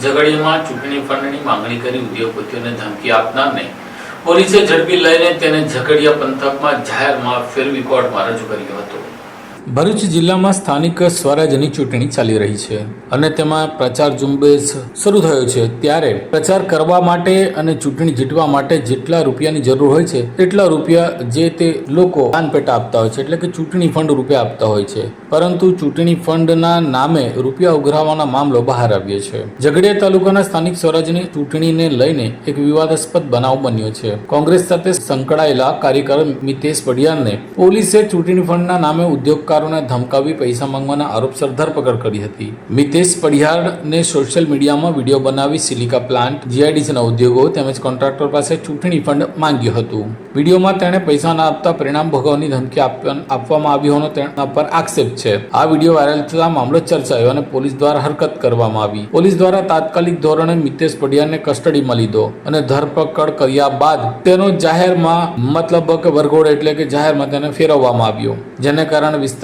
ઝઘડિયામાં ચૂંટણી ફંડની માંગણી કરી ઉદ્યોગપતિઓને ધમકી આપનારને પોલીસે ઝડપી લઈને તેને ઝઘડિયા પંથકમાં જાહેરમાં ફેરવી કોર્ટમાં રજૂ કર્યો હતો। ભરૂચ જિલ્લામાં સ્થાનિક સ્વરાજ્યની ચૂંટણી ચાલી રહી છે અને તેમાં પ્રચાર ઝુંબેશ શરૂ થયો છે। ત્યારે પ્રચાર કરવા માટે અને ચૂંટણી જીતવા માટે જેટલા રૂપિયાની જરૂર હોય છે તેટલા રૂપિયા જે તે લોકો દાનપેટ આપતા હોય છે, એટલે કે ચૂંટણી ફંડ રૂપિયા આપતા હોય છે, પરંતુ ચૂંટણી ફંડના નામે રૂપિયા ઉઘરાવવાના મામલો બહાર આવ્યો છે। ઝઘડિયા તાલુકાના સ્થાનિક સ્વરાજ્યની ચૂંટણીને લઈને એક વિવાદાસ્પદ બનાવ બન્યો છે। કોંગ્રેસ સાથે સંકળાયેલા કાર્યકર મિતેશ પડિયારને પોલીસે ચૂંટણી ફંડના નામે ઉદ્યોગ ધમકાવી પૈસા માંગવાના આરોપસર ધરપકડ કરી હતી। મિતેશ પડિયારને સોશિયલ મીડિયામાં વિડીયો બનાવી સિલિકા પ્લાન્ટ, જીઆઈડીસીના ઉદ્યોગો તેમજ કોન્ટ્રાક્ટર પાસે ચૂંટણી ફંડ માંગ્યું હતું। વિડીયોમાં તેણે પૈસા ના આપતા પરિણામ ભોગવવાની ધમકી આપવામાં આવી હોવાનો તેના પર આક્ષેપ છે। આ વિડીયો વાયરલ થતા મામલો ચર્ચાયો અને પોલીસ દ્વારા હરકત કરવામાં આવી। પોલીસ દ્વારા તાત્કાલિક ધોરણે મિતેશ પડિયારને કસ્ટડીમાં લીધો અને ધરપકડ કર્યા બાદ તેનો જાહેરમાં મતલબ કે વરઘોડે એટલે કે જાહેરમાં તેને ફેરવવામાં આવ્યો, જેને કારણે વિસ્તારમાં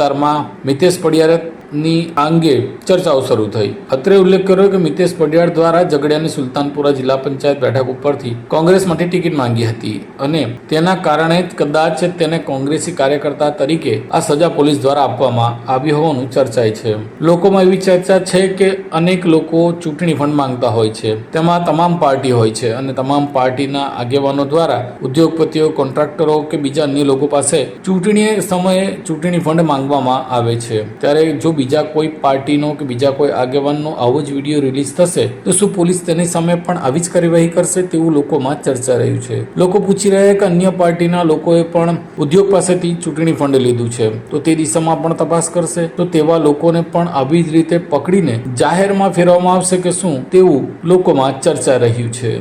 મિતેશ પડિયારની અંગે ચર્ચાઓ શરૂ થઈ। અત્રે ઉલ્લેખ કર્યો કે મિતેશ પડિયાર દ્વારા ઝઘડિયાની સુલતાનપુરા જિલ્લા પંચાયત બેઠક ઉપરથી કોંગ્રેસમાંથી ટિકિટ માંગી હતી અને તેના કારણે કદાચ તેને કોંગ્રેસી કાર્યકર્તા તરીકે આ સજા પોલીસ દ્વારા આપવામાં આવી હોવાનું ચર્ચાય છે। લોકોમાં એવી ચર્ચા છે કે અનેક લોકો ચૂંટણી ફંડ માંગતા હોય છે, તેમાં તમામ પાર્ટી હોય છે અને તમામ પાર્ટીના આગેવાનો દ્વારા ઉદ્યોગપતિઓ, કોન્ટ્રાક્ટરો કે બીજા અન્ય લોકો પાસે ચૂંટણી સમયે ચૂંટણી ફંડ માંગવામાં આવે છે। ત્યારે જો બીજા કોઈ પાર્ટીનો કે બીજા કોઈ આગેવાનનો આવો જ વિડીયો રિલીઝ થશે તો શું પોલીસ તેની સામે પણ આવી જ કાર્યવાહી કરશે તેવું લોકોમાં ચર્ચા રહ્યું છે। લોકો પૂછી રહ્યા કે અન્ય પાર્ટીના લોકોએ પણ ઉદ્યોગ પાસેથી ચૂંટણી ફંડ લીધું છે તો તે દિશામાં પણ તપાસ કરશે, તો તેવા લોકોને પણ આવી જ રીતે પકડીને જાહેરમાં ફેરવવામાં આવશે કે શું તેવું લોકોમાં ચર્ચા રહ્યું છે।